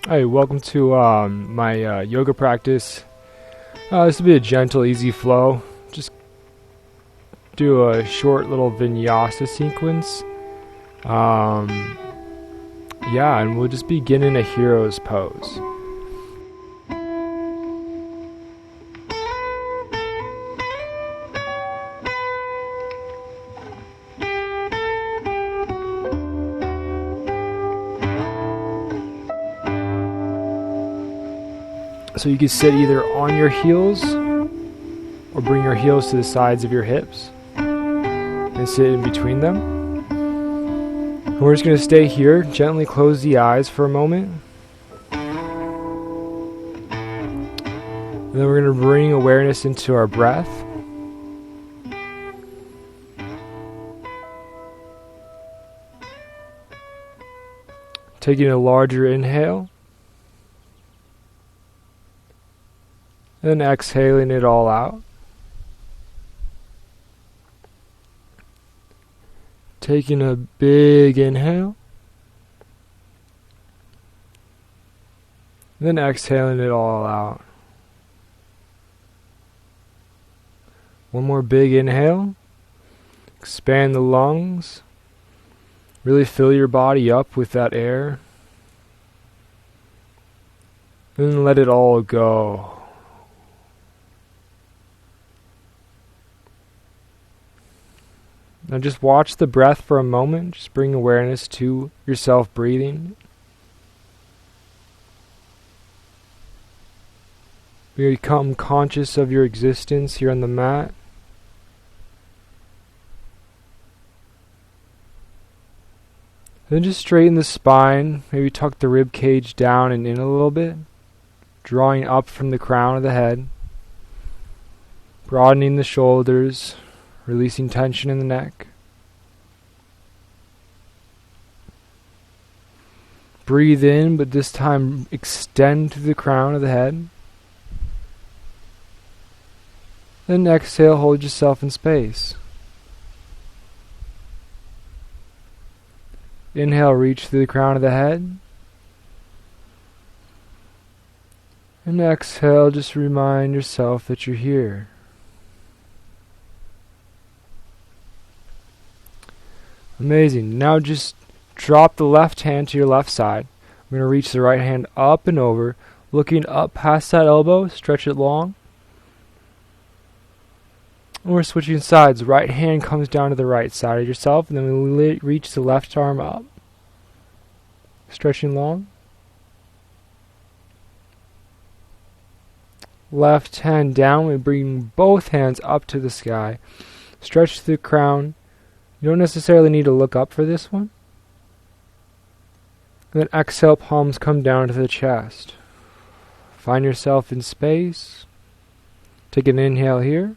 Hey, welcome to my yoga practice. This will be a gentle, easy flow. Just do a short little vinyasa sequence. Um, yeah, and we'll just begin in a hero's pose. So you can sit either on your heels or bring your heels to the sides of your hips and sit in between them. And we're just going to stay here, gently close the eyes for a moment. And then we're going to bring awareness into our breath. Taking a larger inhale. And then exhaling it all out. Taking a big inhale. And then exhaling it all out. One more big inhale. Expand the lungs. Really fill your body up with that air. And then let it all go. Now just watch the breath for a moment. Just bring awareness to yourself breathing. Become conscious of your existence here on the mat. Then just straighten the spine. Maybe tuck the rib cage down and in a little bit. Drawing up from the crown of the head. Broadening the shoulders. Releasing tension in the neck. Breathe in, but this time extend to the crown of the head. Then exhale, hold yourself in space. Inhale, reach through the crown of the head. And exhale, just remind yourself that you're here. Amazing. Now just drop the left hand to your left side. I'm going to reach the right hand up and over, looking up past that elbow, stretch it long. And we're switching sides. Right hand comes down to the right side of yourself, and then we reach the left arm up. Stretching long. Left hand down, we bring both hands up to the sky. Stretch to the crown. You don't necessarily need to look up for this one. And then exhale, palms come down to the chest. Find yourself in space. Take an inhale here.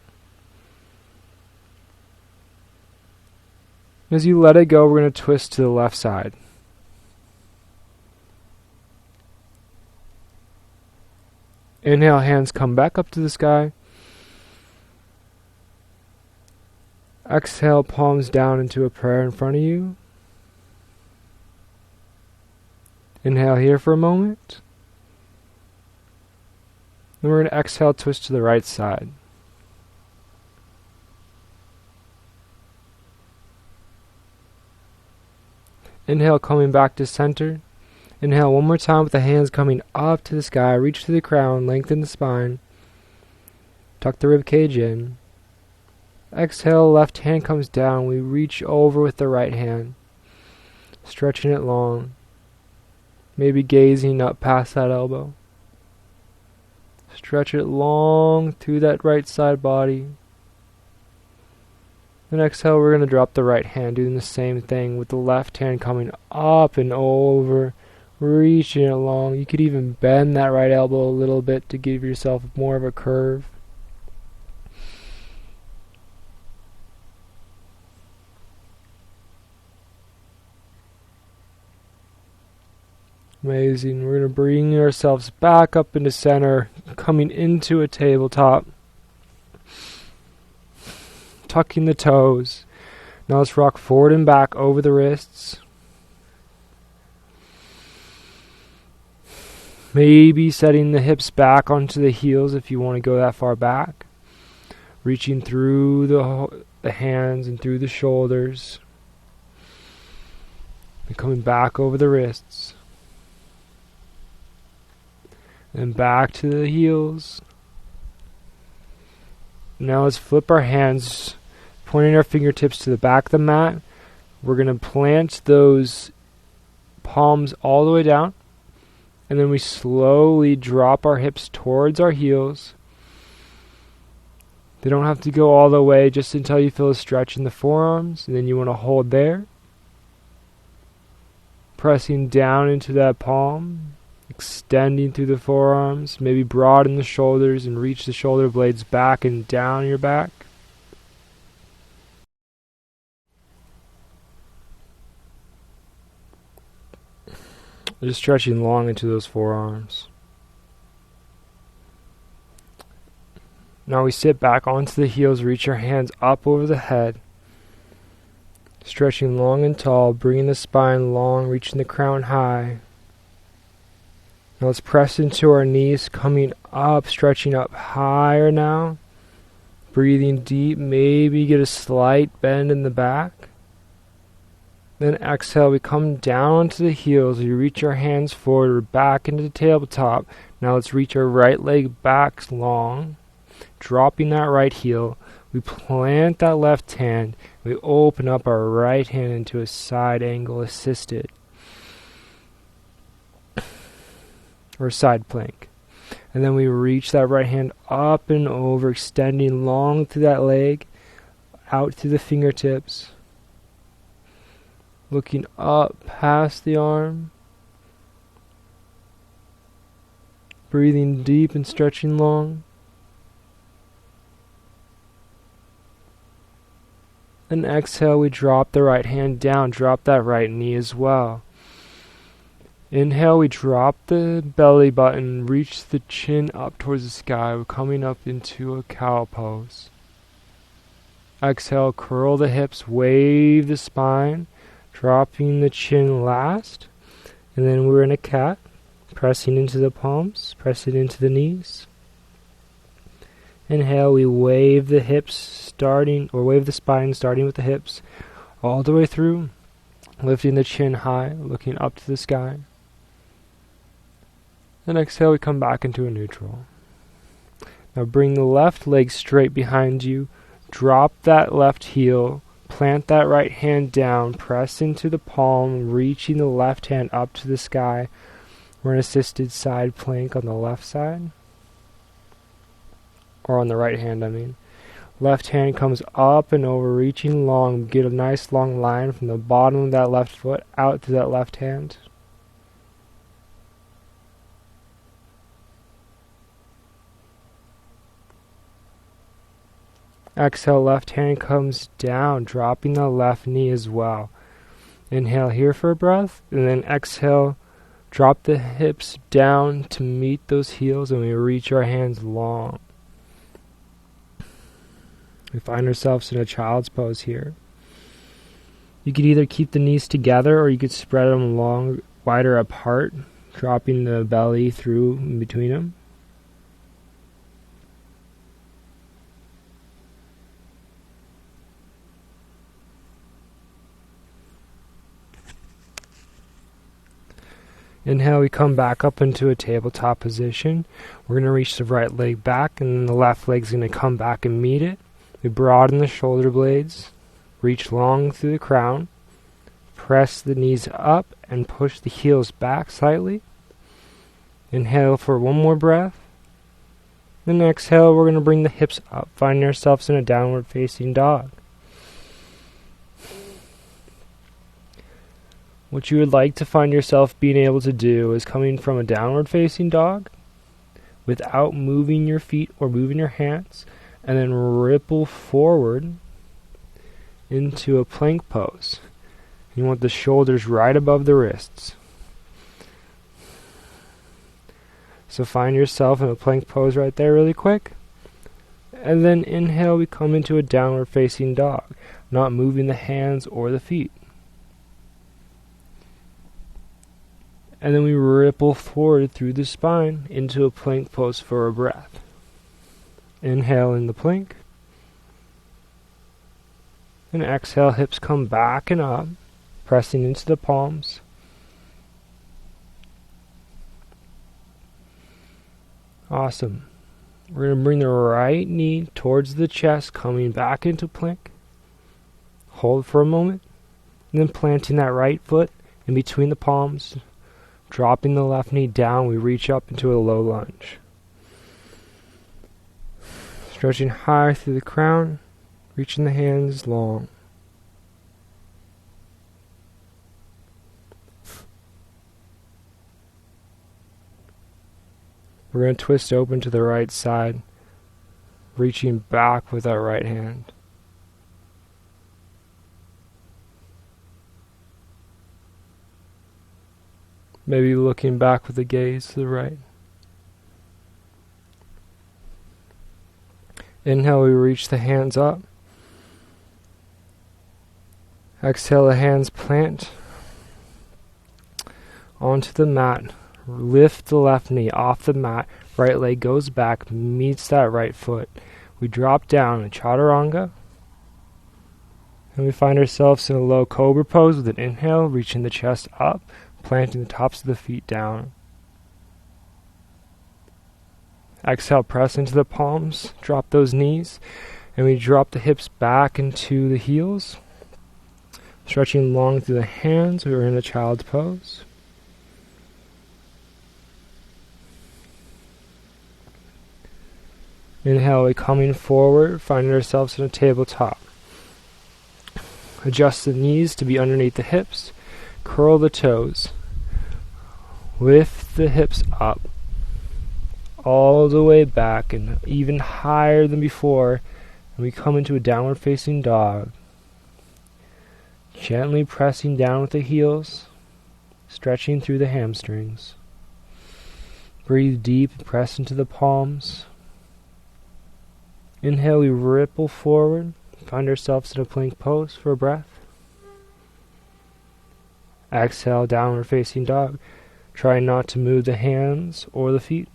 As you let it go, we're going to twist to the left side. Inhale, hands come back up to the sky. Exhale, palms down into a prayer in front of you. Inhale here for a moment. Then we're going to exhale, twist to the right side. Inhale, coming back to center. Inhale one more time with the hands coming up to the sky. Reach to the crown, lengthen the spine. Tuck the rib cage in. Exhale, left hand comes down. We reach over with the right hand. Stretching it long. Maybe gazing up past that elbow. Stretch it long through that right side body. Then exhale, we're going to drop the right hand, doing the same thing with the left hand coming up and over, reaching it long. You could even bend that right elbow a little bit to give yourself more of a curve. Amazing. We're going to bring ourselves back up into center, coming into a tabletop. Tucking the toes. Now let's rock forward and back over the wrists. Maybe setting the hips back onto the heels if you want to go that far back. Reaching through the hands and through the shoulders. And coming back over the wrists. And back to the heels. Now let's flip our hands, pointing our fingertips to the back of the mat. We're going to plant those palms all the way down. And then we slowly drop our hips towards our heels. They don't have to go all the way, just until you feel a stretch in the forearms. And then you want to hold there. Pressing down into that palm. Extending through the forearms. Maybe broaden the shoulders and reach the shoulder blades back and down your back. Just stretching long into those forearms. Now we sit back onto the heels, reach our hands up over the head. Stretching long and tall, bringing the spine long, reaching the crown high. Now let's press into our knees, coming up, stretching up higher now. Breathing deep, maybe get a slight bend in the back. Then exhale, we come down to the heels. We reach our hands forward, we're back into the tabletop. Now let's reach our right leg back long, dropping that right heel. We plant that left hand. We open up our right hand into a side angle assisted, or side plank. And then we reach that right hand up and over, extending long through that leg, out through the fingertips. Looking up past the arm. Breathing deep and stretching long. And exhale, we drop the right hand down, drop that right knee as well. Inhale, we drop the belly button, reach the chin up towards the sky. We're coming up into a cow pose. Exhale, curl the hips, wave the spine. Dropping the chin last, and then we're in a cat, pressing into the palms, pressing into the knees. Inhale, we wave the hips wave the spine starting with the hips all the way through, lifting the chin high, looking up to the sky. Then exhale, we come back into a neutral. Now bring the left leg straight behind you, drop that left heel, plant that right hand down, press into the palm, reaching the left hand up to the sky. We're in assisted side plank on the left side. Or on the right hand, I mean. Left hand comes up and over, reaching long. Get a nice long line from the bottom of that left foot out to that left hand. Exhale, left hand comes down, dropping the left knee as well. Inhale here for a breath, and then exhale, drop the hips down to meet those heels, and we reach our hands long. We find ourselves in a child's pose here. You could either keep the knees together, or you could spread them wider apart, dropping the belly through in between them. Inhale, we come back up into a tabletop position. We're going to reach the right leg back, and then the left leg's going to come back and meet it. We broaden the shoulder blades, reach long through the crown, press the knees up, and push the heels back slightly. Inhale for one more breath. Then exhale, we're going to bring the hips up, finding ourselves in a downward facing dog. What you would like to find yourself being able to do is coming from a downward facing dog without moving your feet or moving your hands, and then ripple forward into a plank pose. You want the shoulders right above the wrists. So find yourself in a plank pose right there really quick. And then inhale, we come into a downward facing dog, not moving the hands or the feet. And then we ripple forward through the spine into a plank pose for a breath. Inhale in the plank. And exhale, hips come back and up, pressing into the palms. Awesome. We're going to bring the right knee towards the chest, coming back into plank. Hold for a moment, and then planting that right foot in between the palms, dropping the left knee down, we reach up into a low lunge. Stretching high through the crown, reaching the hands long. We're going to twist open to the right side, reaching back with our right hand. Maybe looking back with the gaze to the right. Inhale, we reach the hands up. Exhale, the hands plant onto the mat. Lift the left knee off the mat. Right leg goes back, meets that right foot. We drop down in chaturanga. And we find ourselves in a low cobra pose with an inhale, reaching the chest up, planting the tops of the feet down. Exhale, press into the palms, drop those knees, and we drop the hips back into the heels. Stretching long through the hands, we are in a child's pose. Inhale, we coming forward, finding ourselves in a tabletop. Adjust the knees to be underneath the hips. Curl the toes. Lift the hips up. All the way back and even higher than before. And we come into a downward facing dog. Gently pressing down with the heels. Stretching through the hamstrings. Breathe deep and press into the palms. Inhale, we ripple forward, find ourselves in a plank pose for a breath. Exhale, downward facing dog. Try not to move the hands or the feet.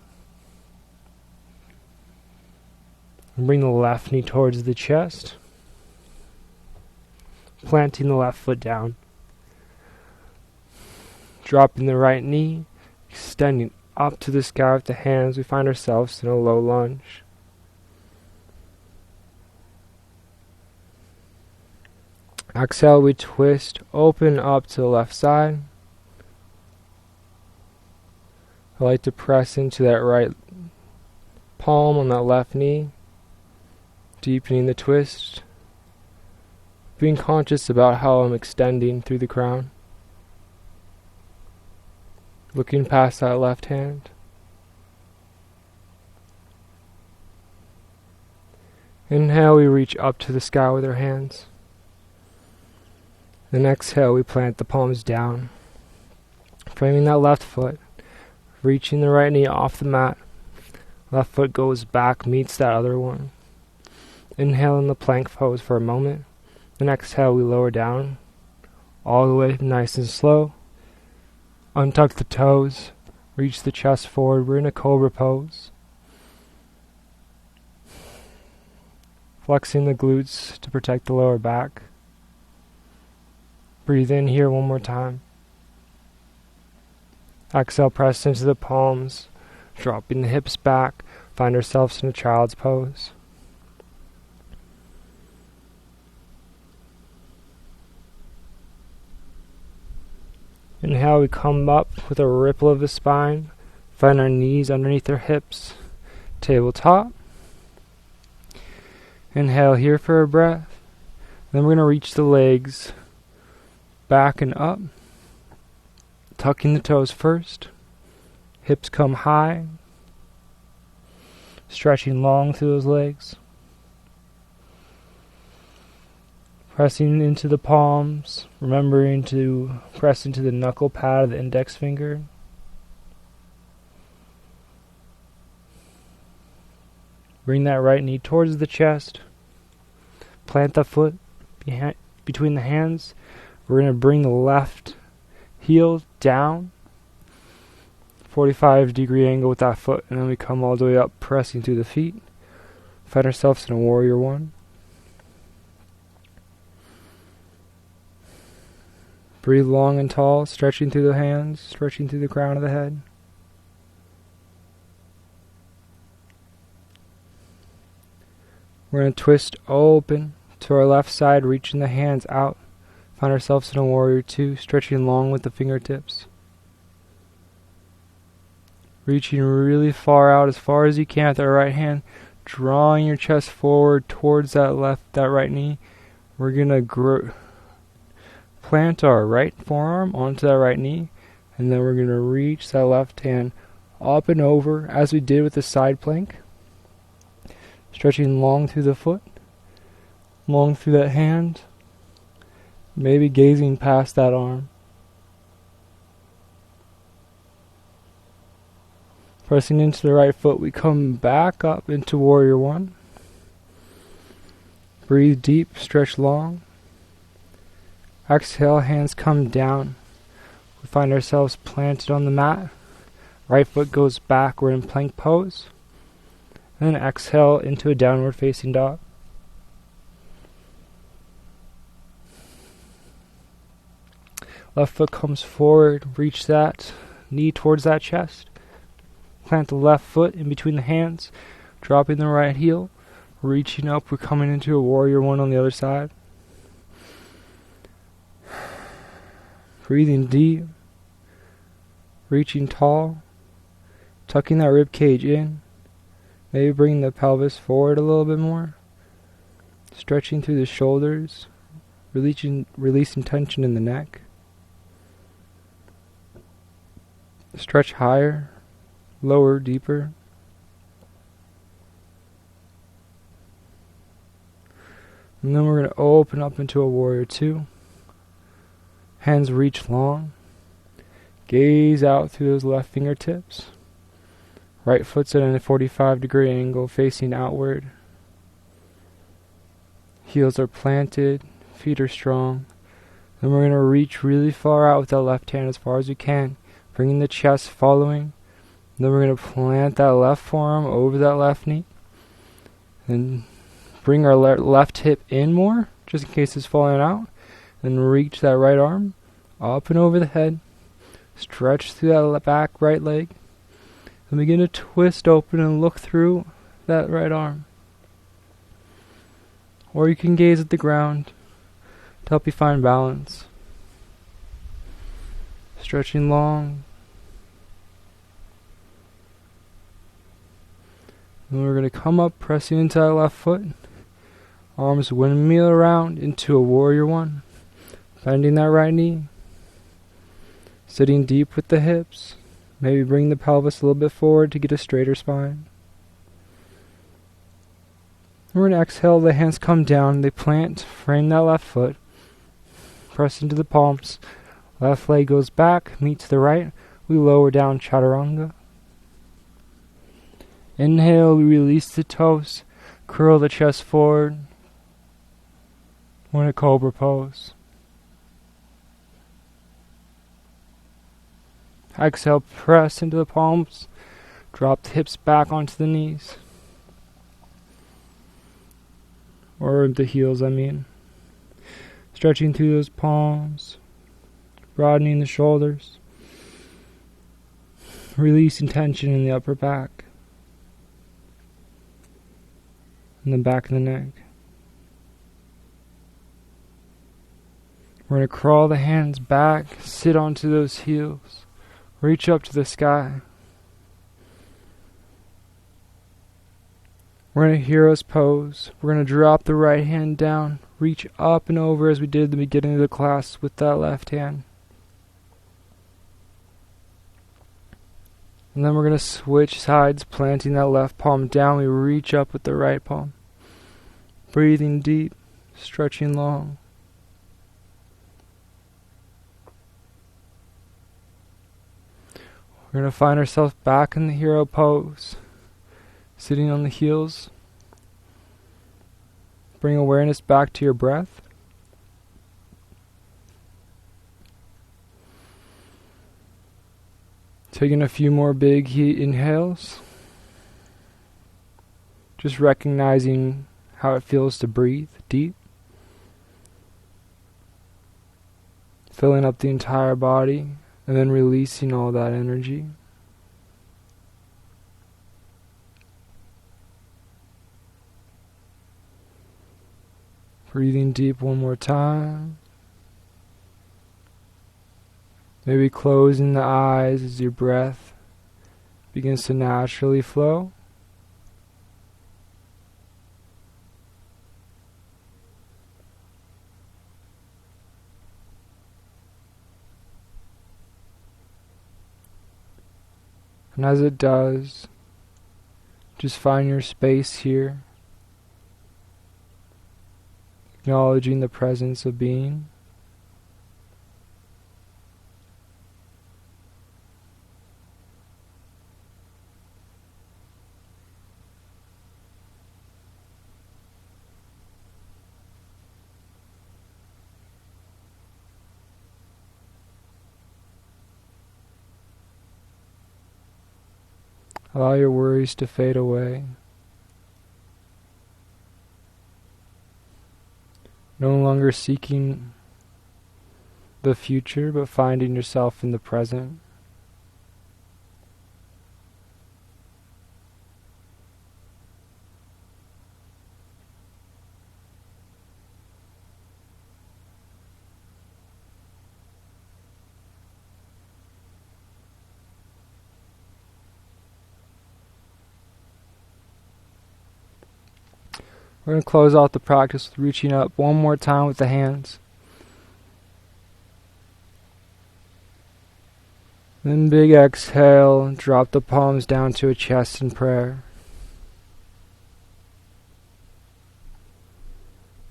And bring the left knee towards the chest, planting the left foot down. Dropping the right knee, extending up to the sky with the hands, we find ourselves in a low lunge. Exhale, we twist, open up to the left side. I like to press into that right palm on that left knee, deepening the twist, being conscious about how I'm extending through the crown, looking past that left hand. Inhale, we reach up to the sky with our hands. Then exhale, we plant the palms down, framing that left foot, reaching the right knee off the mat. Left foot goes back, meets that other one. Inhale in the plank pose for a moment. Then exhale, we lower down, all the way nice and slow. Untuck the toes, reach the chest forward. We're in a cobra pose. Flexing the glutes to protect the lower back. Breathe in here one more time. Exhale, press into the palms, dropping the hips back. Find ourselves in a child's pose. Inhale, we come up with a ripple of the spine. Find our knees underneath our hips. Tabletop. Inhale here for a breath. Then we're going to reach the legs back and up, tucking the toes first, hips come high, stretching long through those legs, pressing into the palms, remembering to press into the knuckle pad of the index finger. Bring that right knee towards the chest, plant the foot between the hands. We're going to bring the left heel down, 45-degree angle with that foot, and then we come all the way up, pressing through the feet. Find ourselves in a warrior one. Breathe long and tall, stretching through the hands, stretching through the crown of the head. We're going to twist open to our left side, reaching the hands out. Find ourselves in a warrior two, stretching long with the fingertips. Reaching really far out, as far as you can with our right hand, drawing your chest forward towards that right knee. We're going to plant our right forearm onto that right knee, and then we're going to reach that left hand up and over, as we did with the side plank. Stretching long through the foot, long through that hand, maybe gazing past that arm. Pressing into the right foot, we come back up into warrior one. Breathe deep, stretch long. Exhale, hands come down. We find ourselves planted on the mat. Right foot goes back, we're in plank pose. And then exhale into a downward facing dog. Left foot comes forward, reach that knee towards that chest. Plant the left foot in between the hands, dropping the right heel, reaching up. We're coming into a warrior one on the other side. Breathing deep, reaching tall, tucking that rib cage in, maybe bringing the pelvis forward a little bit more, stretching through the shoulders, releasing tension in the neck. Stretch higher, lower, deeper. And then we're going to open up into a warrior two. Hands reach long. Gaze out through those left fingertips. Right foot's at a 45-degree angle, facing outward. Heels are planted, feet are strong. Then we're going to reach really far out with that left hand as far as we can, bringing the chest following. Then we're going to plant that left forearm over that left knee. And bring our left hip in more, just in case it's falling out. Then reach that right arm up and over the head. Stretch through that back right leg. Then begin to twist open and look through that right arm. Or you can gaze at the ground to help you find balance. Stretching long. Then we're going to come up, pressing into that left foot. Arms windmill around into a warrior one. Bending that right knee. Sitting deep with the hips. Maybe bring the pelvis a little bit forward to get a straighter spine. We're going to exhale, the hands come down, they plant, frame that left foot. Press into the palms. Left leg goes back, meets the right. We lower down chaturanga. Inhale, we release the toes. Curl the chest forward. We're in a cobra pose. Exhale, press into the palms. Drop the hips back onto the knees. Or the heels, I mean. Stretching through those palms. Broadening the shoulders. Releasing tension in the upper back. And the back of the neck. We're going to crawl the hands back, sit onto those heels, reach up to the sky. We're in a hero's pose. We're going to drop the right hand down, reach up and over as we did at the beginning of the class with that left hand. And then we're going to switch sides, planting that left palm down. We reach up with the right palm. Breathing deep, stretching long. We're going to find ourselves back in the hero pose. Sitting on the heels. Bring awareness back to your breath. Taking a few more big heat inhales. Just recognizing how it feels to breathe deep. Filling up the entire body and then releasing all that energy. Breathing deep one more time. Maybe closing the eyes as your breath begins to naturally flow. And as it does, just find your space here, acknowledging the presence of being. Allow your worries to fade away. No longer seeking the future, but finding yourself in the present. We're going to close out the practice with reaching up one more time with the hands. Then big exhale, drop the palms down to a chest in prayer.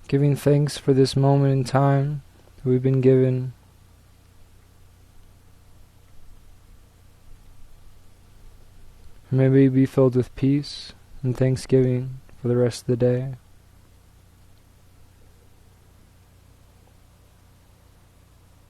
Giving thanks for this moment in time that we've been given. And maybe be filled with peace and thanksgiving for the rest of the day.